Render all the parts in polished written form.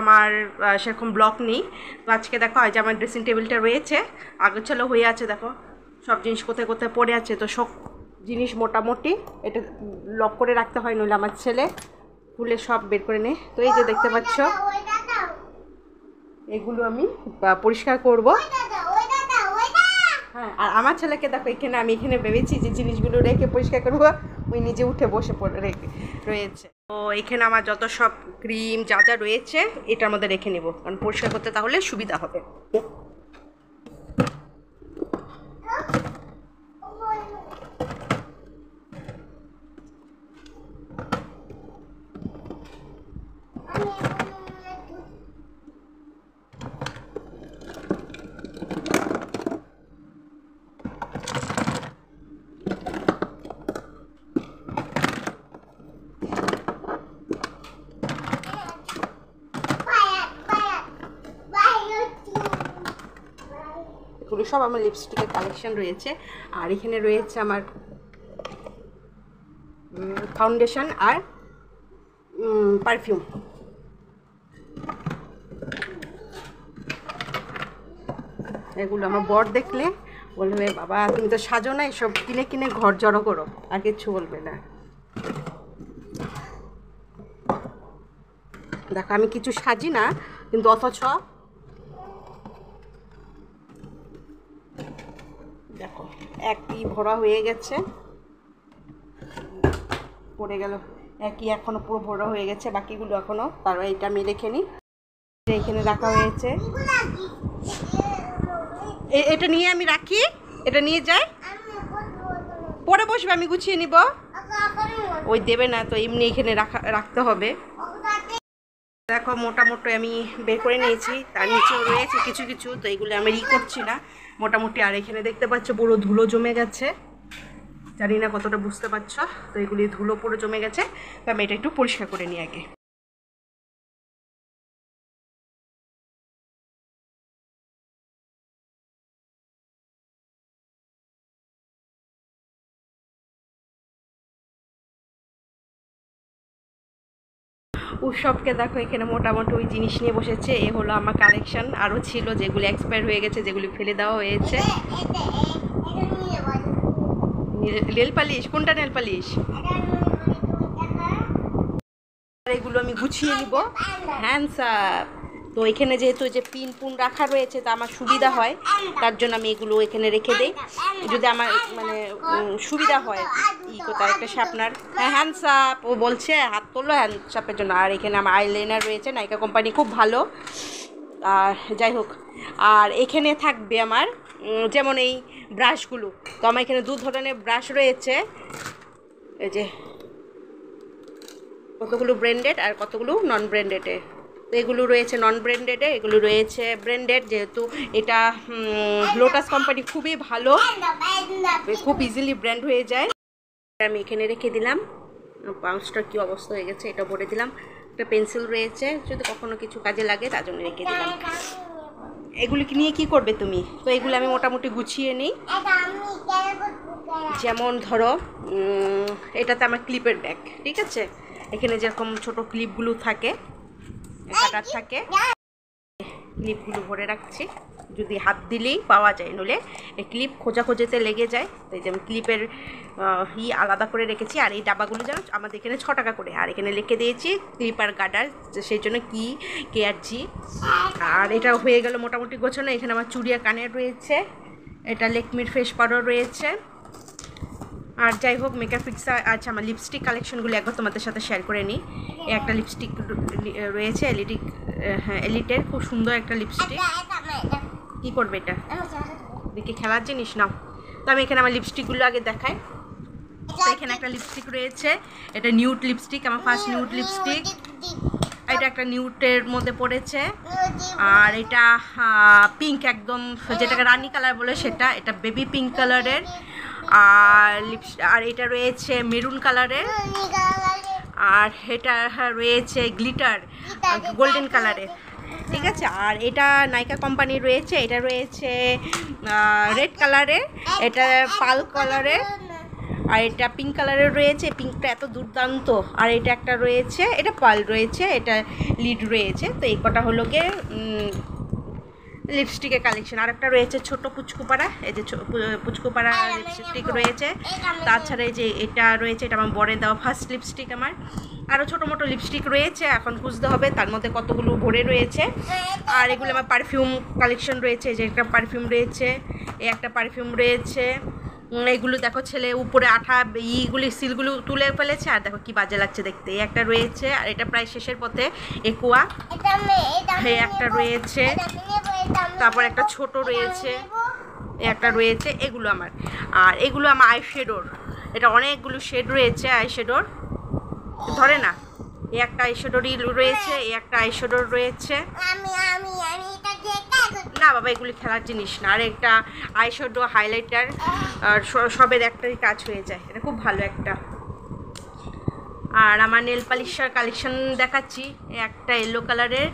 আমার সেরকম ব্লক নেই। তো আজকে দেখো আজ আমার ড্রেসিং টেবিলটা রয়েছে, আগোছালো হয়ে আছে। দেখো সব জিনিস কোথায় কোথায় পড়ে আছে। তো সব জিনিস মোটামুটি এটা লক করে রাখতে হয়, নইলে আমার ছেলে খুলে সব বের করে নেয়। তো এই যে দেখতে পাচ্ছ, এগুলো আমি পরিষ্কার করব। হ্যাঁ, আর আমার ছেলেকে দেখো এখানে আমি এখানে ভেবেছি যে জিনিসগুলো রেখে পরিষ্কার করবো, ওই নিজে উঠে বসে পড়ে রয়েছে। তো এখানে আমার যত সব ক্রিম যা যা রয়েছে এটার মধ্যে রেখে নেব, কারণ পরিষ্কার করতে তাহলে সুবিধা হবে। এগুলো সব আমার লিপস্টিকের কালেকশন রয়েছে। আর এখানে রয়েছে আমার ফাউন্ডেশন আর পারফিউম। এগুলো আমার বর দেখলে বলবে, বাবা তুমি তো সাজো না, এসব কিনে কিনে ঘর জড়ো করো, আর কিচ্ছু বলবে না। দেখো আমি কিছু সাজি না, কিন্তু অথচ দেখো একই ভরা হয়ে গেছে, পড়ে গেল একই, এখনো পুরো ভরা হয়ে গেছে, বাকিগুলো এখনো। তারপর এটা আমি রেখে নিই, এখানে রাখা হয়েছে। এটা নিয়ে আমি রাখি, এটা নিয়ে যাই, পরে বসবে, আমি গুছিয়ে নিব। ওই দেবে না তো, এমনি এখানে রাখতে হবে। দেখো মোটামুটি আমি বের করে নিয়েছি, তার নিচেও রয়েছে কিছু কিছু, তো এগুলো আমি করছি না মোটামুটি। আর এখানে দেখতে পাচ্ছ পুরো ধুলো জমে গেছে, জানি না কতটা বুঝতে পারছ। তো এগুলি ধুলো পুরো জমে গেছে, তো আমি এটা একটু পরিষ্কার করে নিই আগে। উৎসবকে দেখো এখানে মোটামুটি ওই জিনিস নিয়ে বসেছে। এ হলো আমার কালেকশন, আরও ছিল যেগুলি এক্সপায়ার হয়ে গেছে, যেগুলি ফেলে দেওয়া হয়েছে। নেল পালিশ, কোনটা নেল পালিশ? এগুলো আমি গুছিয়ে নিব। Hands up. তো এখানে যেহেতু যে পিন পুন রাখা রয়েছে, তা আমার সুবিধা হয়, তার জন্য আমি এগুলো এখানে রেখে দিই, যদি আমার মানে সুবিধা হয় তার একটা শার্পনার। হ্যাঁ হ্যান্ডস আপ ও বলছে, হাত তোলো হ্যান্ডস আপের জন্য। আর এখানে আমার আইলাইনার রয়েছে, নাইকা কোম্পানি, খুব ভালো। আর যাই হোক, আর এখানে থাকবে আমার যেমন এই ব্রাশগুলো। তো আমার এখানে দু ধরনের ব্রাশ রয়েছে, এই যে কতগুলো ব্র্যান্ডেড আর কতগুলো নন ব্র্যান্ডেডে। তো এগুলো রয়েছে নন ব্র্যান্ডেডে, এগুলো রয়েছে ব্র্যান্ডেড। যেহেতু এটা লোটাস কোম্পানি খুবই ভালো, খুব ইজিলি ব্র্যান্ড হয়ে যায়। আমি এখানে রেখে দিলাম। পাউচটা কী অবস্থা হয়ে গেছে এটা ভরে দিলাম। একটা পেন্সিল রয়েছে, যদি কখনো কিছু কাজে লাগে তার জন্য রেখে দিলাম। এগুলিকে নিয়ে কি করবে তুমি? তো এগুলো আমি মোটামুটি গুছিয়ে নিই। যেমন ধরো এটাতে আমার ক্লিপের ব্যাগ, ঠিক আছে। এখানে যেরকম ছোট ক্লিপগুলো থাকে, কাটার থাকে, ক্লিপগুলো ভরে রাখছি, যদি হাত দিলেই পাওয়া যায়, নইলে এই ক্লিপ খোঁজাখোঁজিতে লেগে যায়। তো এই যে আমি ক্লিপের আলাদা করে রেখেছি। আর এই ডাব্বাগুলো যেন আমাদের এখানে 6 টাকা করে, আর এখানে লিখে দিয়েছি ক্লিপ আর গার্ডার, সেই জন্য কি KRG। আর এটা হয়ে গেল মোটামুটি গোছানো। এখানে আমার চুড়িয়া কানের রয়েছে, এটা লেকমির ফেস পাউডার রয়েছে। আর যাই হোক, মেকআপ ফিক্স। আচ্ছা, আমার লিপস্টিক কালেকশনগুলো একবার তোমাদের সাথে শেয়ার করে নিই। এই একটা লিপস্টিক রয়েছে এলিটের, খুব সুন্দর একটা লিপস্টিক। কী করবে এটা? দেখি খেলার জিনিস নাও। তো আমি এখানে আমার লিপস্টিকগুলো আগে দেখাই। তো এখানে একটা লিপস্টিক রয়েছে, এটা নিউড লিপস্টিক, আমার ফার্স্ট নিউড লিপস্টিক। এটা একটা নিউটের মধ্যে পড়েছে। আর এটা পিঙ্ক, একদম যেটাকে রানি কালার বলে সেটা, এটা বেবি পিঙ্ক কালারের। আর এটা রয়েছে মেরুন কালারের। আর এটা রয়েছে গ্লিটার গোল্ডেন কালারের, ঠিক আছে। আর এটা নাইকা কোম্পানির রয়েছে, এটা রয়েছে রেড কালারের, এটা পাল কালারের। আর এটা পিঙ্ক কালারের রয়েছে, পিঙ্কটা এত দুর্দান্ত। আর এটা একটা রয়েছে, এটা পার্ল রয়েছে, এটা লিড রয়েছে। তো এই কটা হলো গিয়ে লিপস্টিকের কালেকশন। আর একটা রয়েছে ছোট পুচকুপাড়া, এই যে পুচকুপাড়া লিপস্টিক রয়েছে। তাছাড়া এই যে এটা রয়েছে, এটা আমার বরের দেওয়া ফার্স্ট লিপস্টিক আমার। আরও ছোটো মোটো লিপস্টিক রয়েছে, এখন খুঁজতে হবে তার মধ্যে কতগুলো ভরে রয়েছে। আর এগুলো আমার পারফিউম কালেকশন রয়েছে, যে একটা পারফিউম রয়েছে, এই একটা পারফিউম রয়েছে। এইগুলো দেখো ছেলে উপরে আঠা ইগুলি সিলগুলো তুলে ফেলেছে, আর দেখো কি বাজে লাগছে দেখতে। এই একটা রয়েছে, আর এটা প্রায় শেষের পথে একুয়া। এই একটা রয়েছে, তারপর একটা ছোট রয়েছে, একটা রয়েছে। এগুলো আমার, আর এগুলো আমার আইশ্যাডোর। এটা অনেকগুলো শেড রয়েছে আইশ্যাডোর, ধরে না। এই একটা আইশ্যাডোরই রয়েছে, এই একটা আইশ্যাডোর রয়েছে। না বাবা, এগুলি খেলার জিনিস না। আর একটা আইশ্যাডো হাইলাইটার, আর সবের একটাই কাজ হয়ে যায়, এটা খুব ভালো একটা। আর আমার নেল পালিশের কালেকশন দেখাচ্ছি। এই একটা ইয়েলো কালারের,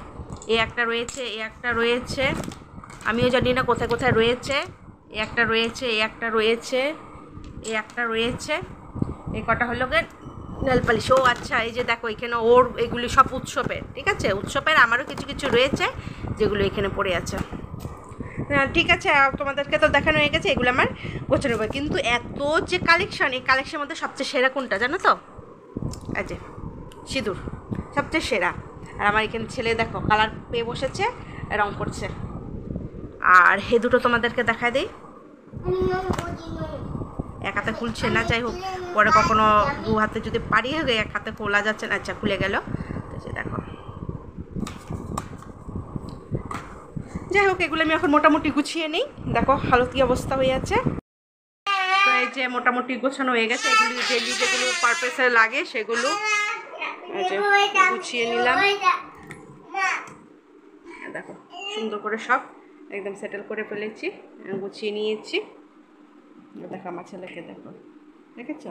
এই একটা রয়েছে, এই একটা রয়েছে, আমিও জানি না কোথায় কোথায় রয়েছে। এই একটা রয়েছে, এই একটা রয়েছে, এই একটা রয়েছে। এই কটা হলো গে নেল পালিশ। ও আচ্ছা, এই যে দেখো এখানে ওর এগুলি সব উৎসবের, ঠিক আছে, উৎসবের আমারও কিছু কিছু রয়েছে যেগুলো এখানে পড়ে আছে। ঠিক আছে, তোমাদেরকে তো দেখানো হয়ে গেছে, এগুলো আমার গোছানো হবে। কিন্তু এত যে কালেকশন, এই কালেকশনের মধ্যে সবচেয়ে সেরা কোনটা জানো তো? এই যে সিঁদুর সবচেয়ে সেরা। আর আমার এখানে ছেলে দেখো কালার পেয়ে বসেছে, রং করছে। আর হে দুটো তোমাদেরকে দেখায় দিই, এক হাতে খুলছে না, যাই হোক পরে কখনো দু হাতে যদি পারি হয়ে এক হাতে খোলা যাচ্ছে না। আচ্ছা, খুলে গেল। দেখো, যাই হোক এগুলো আমি এখন মোটামুটি গুছিয়ে নিই। দেখো হালত কি অবস্থা হয়ে আছে। তো এই যে মোটামুটি গোছানো হয়ে গেছে, এগুলি ডেলি যেগুলো পারপাসে লাগে সেগুলো গুছিয়ে নিলাম। দেখো সুন্দর করে সব একদম সেটেল করে ফেলেছি, গুছিয়ে নিয়েছি। দেখো আমার ছেলেকে দেখো, দেখেছো?